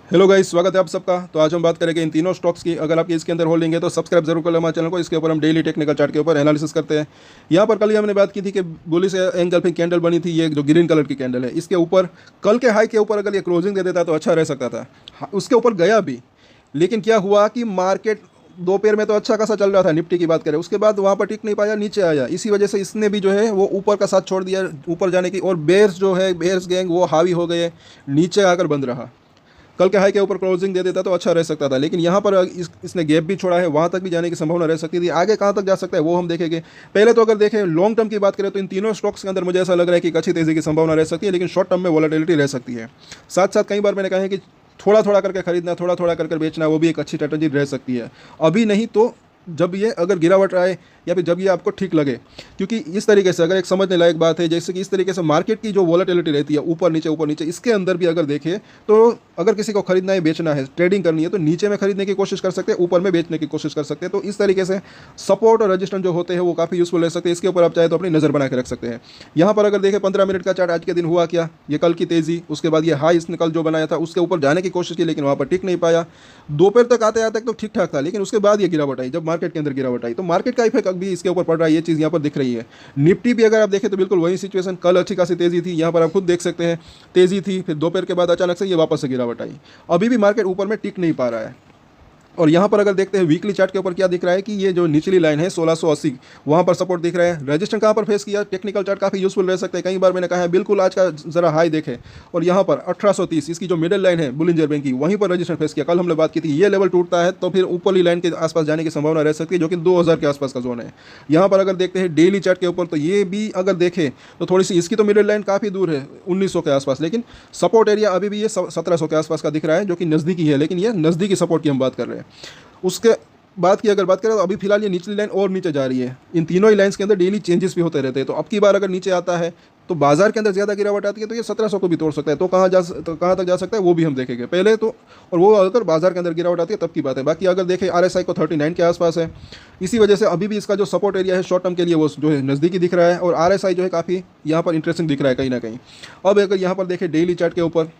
Hello guys, स्वागत है आप सबका। तो आज हम बात करेंगे इन तीनों स्टॉक्स की। अगर आपके इसके अंदर होल्डिंग है तो सब्सक्राइब जरूर कर लो हमारे चैनल को। इसके ऊपर हम डेली टेक्निकल चार्ट के ऊपर एनालिसिस करते हैं। यहाँ पर कल ही हमने बात की थी कि बुलिश एंगल्फिंग कैंडल बनी थी, ये जो ग्रीन कलर की कैंडल है, इसके ऊपर कल के हाई के ऊपर अगर ये क्लोजिंग दे देता तो अच्छा रह सकता था। उसके ऊपर गया भी, लेकिन क्या हुआ कि मार्केट दोपहर में तो अच्छा खासा चल रहा था, निफ्टी की बात करें, उसके बाद वहाँ पर टिक नहीं पाया, नीचे आया। इसी वजह से इसने भी जो है वो ऊपर का साथ छोड़ दिया ऊपर जाने की, और बेयर्स जो है, बेयर्स गैंग वो हावी हो गए, नीचे आकर बंद रहा। कल के हाई के ऊपर क्लोजिंग दे देता तो अच्छा रह सकता था, लेकिन यहाँ पर इसने गैप भी छोड़ा है, वहाँ तक भी जाने की संभावना रह सकती थी। आगे कहाँ तक जा सकता है वो हम देखेंगे। पहले तो अगर देखें लॉन्ग टर्म की बात करें तो इन तीनों स्टॉक्स के अंदर मुझे ऐसा लग रहा है कि अच्छी तेज़ी की संभावना रह सकती है, लेकिन शॉर्ट टर्म में वॉलेटिलिटी रह सकती है। साथ साथ कई बार मैंने कहा है कि थोड़ा थोड़ा करके खरीदना, थोड़ा थोड़ा करके बेचना, वो भी एक अच्छी स्ट्रेटजी रह सकती है। अभी नहीं तो जब ये अगर गिरावट आए या फिर जब ये आपको ठीक लगे, क्योंकि इस तरीके से अगर एक समझने लायक बात है, जैसे कि इस तरीके से मार्केट की जो वॉलेटिलिटी रहती है ऊपर नीचे, इसके अंदर भी अगर देखें तो अगर किसी को खरीदना है, बेचना है, ट्रेडिंग करनी है, तो नीचे में खरीदने की कोशिश कर सकते हैं, ऊपर में बेचने की कोशिश कर सकते हैं। तो इस तरीके से सपोर्ट और रजिस्टेंस जो होते हैं वो काफ़ी यूजफुल रह सकते हैं। इसके ऊपर आप चाहे तो अपनी नज़र बना के रख सकते हैं। यहाँ पर अगर देखें 15 मिनट का चार्ट, आज के दिन हुआ क्या, ये कल की तेज़ी, उसके बाद ये हाई इसने कल जो बनाया था उसके ऊपर जाने की कोशिश की, लेकिन वहाँ पर टिक नहीं पाया। दोपहर तक आते आते तो ठीक ठाक था, लेकिन उसके बाद ये गिरावट आई, जब मार्केट के अंदर गिरावट आई तो मार्केट का इफेक्ट अभी इसके ऊपर पड़ रहा है। ये चीज़ यहाँ पर दिख रही है। निफ्टी भी अगर आप देखें तो बिल्कुल वही सिचुएशन, कल अच्छी खासी तेज़ी थी, यहाँ पर आप खुद देख सकते हैं तेज़ी थी, फिर दोपहर के बाद अचानक से ये वापस से गिरावट आई। अभी भी मार्केट ऊपर में टिक नहीं पा रहा है। और यहाँ पर अगर देखते हैं वीकली चार्ट के ऊपर क्या दिख रहा है कि ये जो निचली लाइन है 1680, वहाँ पर सपोर्ट दिख रहा है। रजिस्टेंस कहाँ पर फेस किया, टेक्निकल चार्ट काफ़ी यूजफुल रह सकते हैं। कई बार मैंने कहा है बिल्कुल आज का जरा हाई देखें, और यहाँ पर 1830 इसकी जो मिडिल लाइन है बुलिंजर बैंक की, वहीं पर रजिस्टेंस फेस किया। कल हमने बात की थी, ये लेवल टूटता है तो फिर ऊपरली लाइन के आसपास जाने की संभावना रह सकती है, जो कि 2000 के आसपास का जोन है। यहाँ पर अगर देखते हैं डेली चार्ट के ऊपर तो ये भी अगर देखें तो थोड़ी सी इसकी तो मिडिल लाइन काफ़ी दूर है 1900 के आसपास, लेकिन सपोर्ट एरिया अभी भी ये 1700 के आसपास का दिख रहा है, जो कि नज़दीकी है, लेकिन ये नज़दीकी सपोर्ट की हम बात कर रहे हैं। उसके बाद की अगर बात करें तो अभी फिलहाल ये निचली लाइन और नीचे जा रही है। इन तीनों ही लाइंस के अंदर डेली चेंजेस भी होते रहते हैं। तो अब की बार अगर नीचे आता है तो बाजार के अंदर ज़्यादा गिरावट आती है तो ये 1700 को भी तोड़ सकता है। तो कहाँ तक जा सकता है वो भी हम देखेंगे पहले तो। और वो अगर बाजार के अंदर गिरावट आती है तब की बात है। बाकी अगर देखें RSI को 39 के आसपास है, इसी वजह से अभी भी इसका जो सपोर्ट एरिया है शॉर्ट टर्म के लिए वो जो है नज़दीकी दिख रहा है, और RSI जो है काफ़ी यहाँ पर इंटरेस्टिंग दिख रहा है कहीं ना कहीं। अब अगर यहाँ पर देखें डेली चार्ट के ऊपर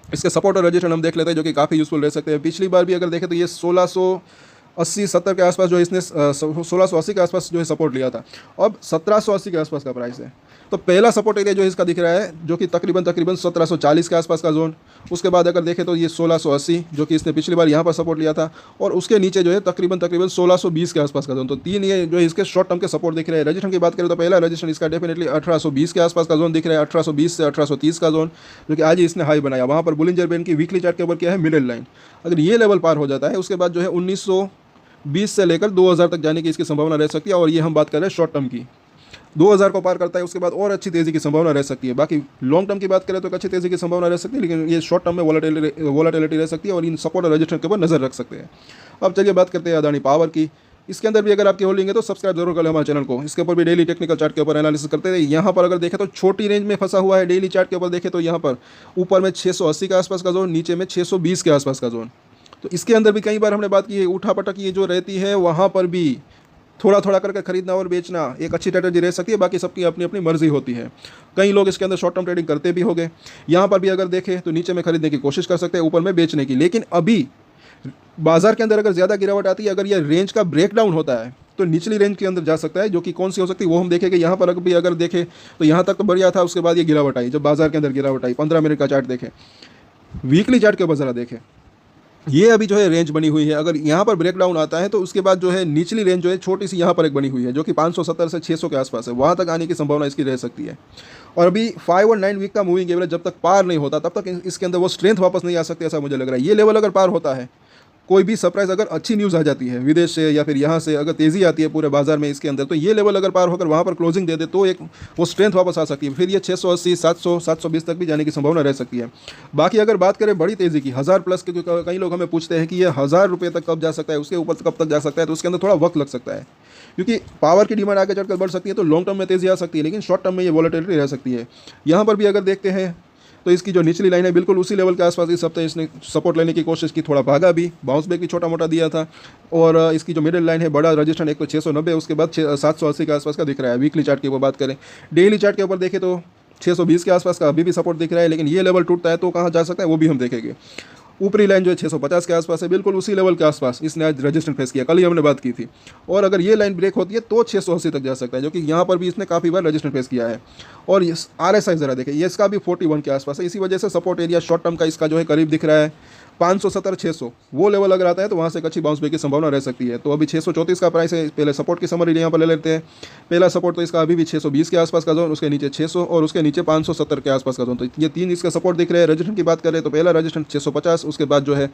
इसके सपोर्ट और रजिस्टेंस हम देख लेते हैं, जो कि काफ़ी यूजफुल रह सकते हैं। पिछली बार भी अगर देखें तो ये 1680-70 के आसपास जो इसने 1680 के आसपास जो है सपोर्ट लिया था। अब 1780 के आसपास का प्राइस है। तो पहला सपोर्ट एरिया जो है इसका दिख रहा है, जो कि तकरीबन 1740 के आसपास का जोन। उसके बाद अगर देखें तो ये 1680 जो कि इसने पिछली बार यहाँ पर सपोर्ट लिया था, और उसके नीचे जो है तकरीबन 1620 के आसपास का जोन। तो तीन ये जो है इसके शॉर्ट टर्म के सपोर्ट दिख रहे हैं। रजिस्ट्रेशन की बात करें तो पहला रजिस्ट्रेशन इसका डेफिनेटली 1820 के आसपास का जोन दिख रहा है, 1820 से 1830 का जोन, जो कि आज ही इसने हाई बनाया। वहाँ पर बुलिंजर बैंड की वीकली चार्ट के ऊपर क्या है, मिडिल लाइन। अगर ये लेवल पार हो जाता है उसके बाद जो है 1920 से लेकर 2000 तक जाने की इसकी संभावना रह सकती है। और ये हम बात कर रहे हैं शॉर्ट टर्म की। 2000 को पार करता है उसके बाद और अच्छी तेज़ी की संभावना रह सकती है। बाकी लॉन्ग टर्म की बात करें तो अच्छी तेज़ी की संभावना रह सकती है, लेकिन ये शॉर्ट टर्म में वॉलेटिलिटी रह सकती है, और इन सपोर्ट और रजिस्टेंस के ऊपर नजर रख सकते हैं। अब चलिए बात करते हैं अदानी पावर की। इसके अंदर भी अगर आपकी होल्डिंग है तो सब्सक्राइब जरूर कर लें हमारे चैनल को। इसके ऊपर भी डेली टेक्निकल चार्ट के ऊपर एनालिसिस करते हैं। यहाँ पर अगर देखें तो छोटी रेंज में फंसा हुआ है। डेली चार्ट के ऊपर देखें तो यहाँ पर ऊपर में 680 के आसपास का जोन, नीचे में 620 के आसपास का जोन। तो इसके अंदर भी कई बार हमने बात की है, उठा पटक ये जो रहती है, वहाँ पर भी थोड़ा थोड़ा करके खरीदना और बेचना एक अच्छी स्ट्रेटजी रह सकती है। बाकी सबकी अपनी अपनी मर्जी होती है। कई लोग इसके अंदर शॉर्ट टर्म ट्रेडिंग करते भी होंगे। यहाँ पर भी अगर देखें तो नीचे में खरीदने की कोशिश कर सकते हैं, ऊपर में बेचने की। लेकिन अभी बाजार के अंदर अगर ज़्यादा गिरावट आती है, अगर यह रेंज का ब्रेकडाउन होता है तो निचली रेंज के अंदर जा सकता है, जो कि कौन सी हो सकती है वो हम देखेंगे। यहाँ पर भी अगर देखें तो यहाँ तक तो बढ़िया था, उसके बाद ये गिरावट आई, जब बाजार के अंदर गिरावट आई। 15 मिनट का चार्ट देखें, वीकली चार्ट के ऊपर ज़रा देखें, ये अभी जो है रेंज बनी हुई है। अगर यहाँ पर ब्रेकडाउन आता है तो उसके बाद जो है निचली रेंज जो है छोटी सी यहाँ पर एक बनी हुई है, जो कि 570 से 600 के आसपास है। वहाँ तक आने की संभावना इसकी रह सकती है। और अभी 5 और 9 वीक का मूविंग एवरेज जब तक पार नहीं होता तब तक इसके अंदर वो स्ट्रेंथ वापस नहीं आ सकती, ऐसा मुझे लग रहा है। ये लेवल अगर पार होता है, कोई भी सरप्राइज अगर अच्छी न्यूज़ आ जाती है विदेश से या फिर यहाँ से, अगर तेज़ी आती है पूरे बाजार में इसके अंदर, तो ये लेवल अगर पार होकर वहाँ पर क्लोजिंग दे दे तो एक वो स्ट्रेंथ वापस आ सकती है। फिर ये 680, 700, 720 तक भी जाने की संभावना रह सकती है। बाकी अगर बात करें बड़ी तेज़ी की 1000 प्लस की, क्योंकि कई लोग हमें पूछते हैं कि ये 1000 रुपये तक कब जा सकता है, उसके ऊपर कब तक जा सकता है, तो उसके अंदर थोड़ा वक्त लग सकता है, क्योंकि पावर की डिमांड आगे चढ़कर बढ़ सकती है। तो लॉन्ग टर्म में तेज़ी आ सकती है, लेकिन शॉर्ट टर्म में ये वॉलेटिलिटी रह सकती है। यहाँ पर भी अगर देखते हैं तो इसकी जो निचली लाइन है बिल्कुल उसी लेवल के आसपास इस हफ्ते इसने सपोर्ट लेने की कोशिश की, थोड़ा भागा भी, बाउंस बैक भी छोटा मोटा दिया था। और इसकी जो मिडिल लाइन है बड़ा रजिस्ट्रेशन एक तो 690, उसके बाद 780 के आसपास का दिख रहा है। वीकली चार्ट की वो बात करें, डेली चार्ट के ऊपर देखें तो 620 के आसपास का अभी भी सपोर्ट दिख रहा है, लेकिन ये लेवल टूटता है तो कहाँ जा सकता है वो भी हम देखेंगे। ऊपरी लाइन जो है 650 के आसपास है, बिल्कुल उसी लेवल के आसपास इसने आज रजिस्टेंस फेस किया, कल ही हमने बात की थी। और अगर ये लाइन ब्रेक होती है तो 680 तक जा सकता है, जो कि यहाँ पर भी इसने काफ़ी बार रजिस्टेंस फेस किया है। और RSI ज़रा देखें, ये इसका भी 41 के आसपास है, इसी वजह से सपोर्ट एरिया शॉर्ट टर्म का इसका जो है करीब दिख रहा है 570 600 वो लेवल अगर आता है तो वहाँ से एक अच्छी बाउंस बैक की संभावना रह सकती है। तो अभी 634 का प्राइस है। पहले सपोर्ट की समरी यहाँ पर ले लेते हैं। पहला सपोर्ट तो इसका अभी भी 620 के आसपास का जोन, उसके नीचे 600 और उसके नीचे 570 के आसपास का जोन। तो ये तीन इसका सपोर्ट दिख रहे हैं। रजिस्ट्रेशन की बात करें तो पहला रजिस्ट्रेशन 650, उसके बाद जो है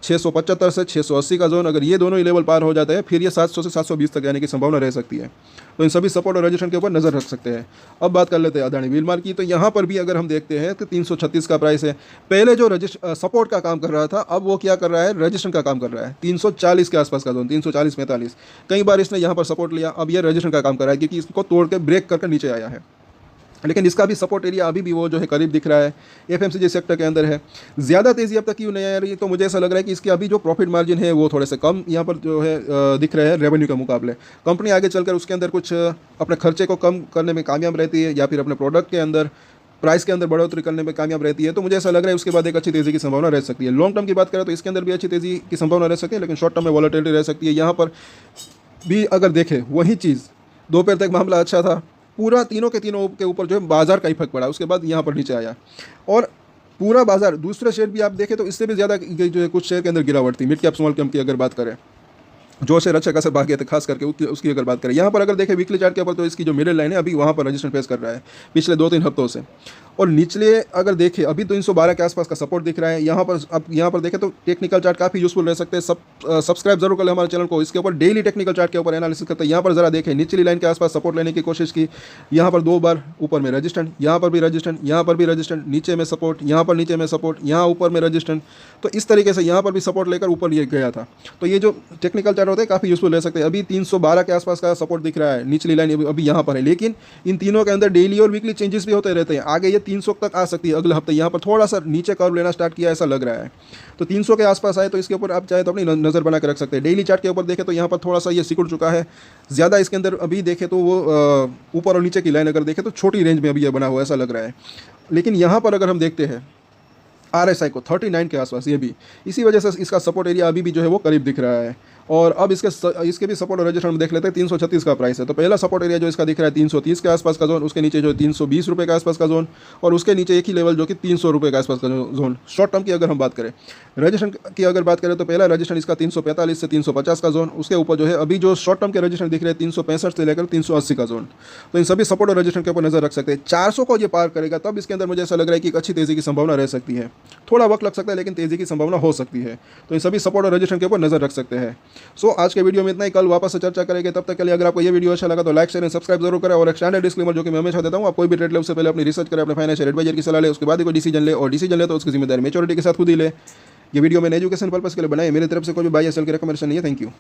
675 से 680 का जोन। अगर ये दोनों ही लेवल पार हो जाता है फिर ये 700 से 720 तक जाने की संभावना रह सकती है। तो इन सभी सपोर्ट और रजिस्ट्रेशन के ऊपर नजर रख सकते हैं। अब बात कर लेते हैं अदानी विलमार की। तो यहाँ पर भी अगर हम देखते हैं तो 336 का प्राइस है। पहले जो सपोर्ट का काम कर रहा था, अब वो क्या कर रहा है, रजिस्ट्रेशन का काम कर रहा है। 340 के आसपास का जोन, 340 45 कई बार इसने यहाँ पर सपोर्ट लिया। अब ये रजिस्ट्रेशन का काम कर रहा है क्योंकि इसको तोड़ के ब्रेक करके नीचे आया है। लेकिन इसका भी सपोर्ट एरिया अभी भी वो जो है करीब दिख रहा है, FMCG सेक्टर के अंदर है। ज़्यादा तेज़ी अब तक क्यों नहीं आ रही, तो मुझे ऐसा लग रहा है कि इसके अभी जो प्रॉफिट मार्जिन है वो थोड़े से कम यहाँ पर जो है दिख रहे हैं रेवेन्यू के मुकाबले। कंपनी आगे चलकर उसके अंदर कुछ अपने खर्चे को कम करने में कामयाब रहती है या फिर अपने प्रोडक्ट के अंदर प्राइस के अंदर बढ़ोतरी करने में कामयाब रहती है। तो मुझे ऐसा लग रहा है उसके बाद एक अच्छी तेज़ी की संभावना रह सकती है। लॉन्ग टर्म की बात करें तो इसके अंदर भी अच्छी तेज़ी की संभावना रह सकती है, लेकिन शॉर्ट टर्म में वॉलेटिलिटी रह सकती है। यहाँ पर भी अगर देखें वही चीज़, दोपहर तक मामला अच्छा था, पूरा तीनों के ऊपर जो है बाजार का इफेक्ट पड़ा, उसके बाद यहाँ पर नीचे आया। और पूरा बाजार, दूसरे शेयर भी आप देखें तो इससे भी ज़्यादा जो है कुछ शेयर के अंदर गिरावट थी। मिड कैप स्मॉल कैप की अगर बात करें, जो शेयर अच्छा खासा भागे थे, खास करके उसकी अगर बात करें। यहाँ पर अगर देखें वीकली चार्ट के ऊपर तो इसकी जो मिडिल लाइन है अभी वहाँ पर रजिस्ट्रेशन फेस कर रहा है पिछले 2-3 हफ्तों से। और निचले अगर देखें अभी 312 के आसपास का सपोर्ट दिख रहा है। यहाँ पर अब यहाँ पर देखें तो टेक्निकल चार्ट काफ़ी यूजफुल रह सकते हैं। सब्सक्राइब जरूर कर लें हमारे चैनल को, इसके ऊपर डेली टेक्निकल चार्ट के ऊपर एनालिसिस करते हैं। यहाँ पर जरा देखें, निचली लाइन के आसपास सपोर्ट लेने की कोशिश की, यहाँ पर 2 बार ऊपर में रजिस्टेंट, यहाँ पर भी रजिस्टेंट, यहाँ पर भी रजिस्टेंट, नीचे में सपोर्ट, यहाँ पर नीचे में सपोर्ट, यहाँ ऊपर में रजिस्टेंट। तो इस तरीके से यहाँ पर भी सपोर्ट लेकर ऊपर ये गया था। तो ये जो टेक्निकल चार्ट होते हैं काफ़ी यूजफुल रह सकते हैं। अभी 312 के आसपास का सपोर्ट दिख रहा है, निचली लाइन अभी यहाँ पर है, लेकिन इन तीनों के अंदर डेली और वीकली चेंजेस भी होते रहते हैं। आगे ये 300 तक आ सकती है अगले हफ्ते। यहाँ पर थोड़ा सा नीचे कर्व लेना स्टार्ट किया ऐसा लग रहा है, तो 300 के आसपास आए तो इसके ऊपर आप चाहे तो अपनी नज़र बना कर रख सकते हैं। डेली चार्ट के ऊपर देखें तो यहाँ पर थोड़ा सा ये सिकुड़ चुका है ज़्यादा। इसके अंदर अभी देखें तो वो ऊपर और नीचे की लाइन अगर देखें तो छोटी रेंज में अभी ये बना हुआ ऐसा लग रहा है। लेकिन यहाँ पर अगर हम देखते हैं RSI को 39 के आसपास, ये भी इसी वजह से इसका सपोर्ट एरिया अभी भी जो है वो करीब दिख रहा है। और अब इसके भी सपोर्ट और रजिस्ट्रेशन में देख लेते हैं। 336 का प्राइस है, तो पहला सपोर्ट एरिया जो इसका दिख रहा है 330 के आसपास का जोन, उसके नीचे जो 320 रुपये के आसपास का जोन, और उसके नीचे एक ही लेवल जो कि 300 रुपये के आसपास का जोन। शॉर्ट टर्म की अगर हम बात करें, रजिस्ट्रेशन की अगर बात करें तो पहला रजिस्ट्रेशन इसका 345 से 350 का जोन, उसके ऊपर जो है अभी जो शॉर्ट टर्म के रजिस्ट्रेशन दिख रहे हैं 365 से लेकर 380 का जोन। तो इन सभी सपोर्ट और रजिस्ट्रेशन के ऊपर नजर रख सकते हैं। 400 को ये पार करेगा तब इसके अंदर मुझे ऐसा लग रहा है कि एक अच्छी तेजी की संभावना रह सकती है। थोड़ा वक्त लग सकता है लेकिन तेजी की संभावना हो सकती है। तो इन सभी सपोर्ट और रजिस्ट्रेशन के ऊपर नजर रख सकते हैं। सो आज के वीडियो में इतना ही, कल वापस से चर्चा करेंगे। तब तक के लिए अगर आपको ये वीडियो अच्छा लगा तो लाइक शेयर एंड सब्सक्राइब जरूर करें। और एक स्टैंडर्ड डिस्क्लेमर जो कि मैं हमेशा देता हूं, आप कोई भी ट्रेड ले उससे पहले अपनी रिसर्च करें, अपने फाइनेंशियल एडवाइजर की सलाह ले, उसके बाद ही कोई डिसीजन ले, और डिसीजन ले तो उसकी जिम्मेदारी मैच्योरिटी के साथ खुद ही ले। ये वीडियो मैंने एजुकेशन पर्पस के लिए बनाई, मेरी तरफ से कोई भी बाय या सेल की रिकमेंडेशन नहीं है। Thank you.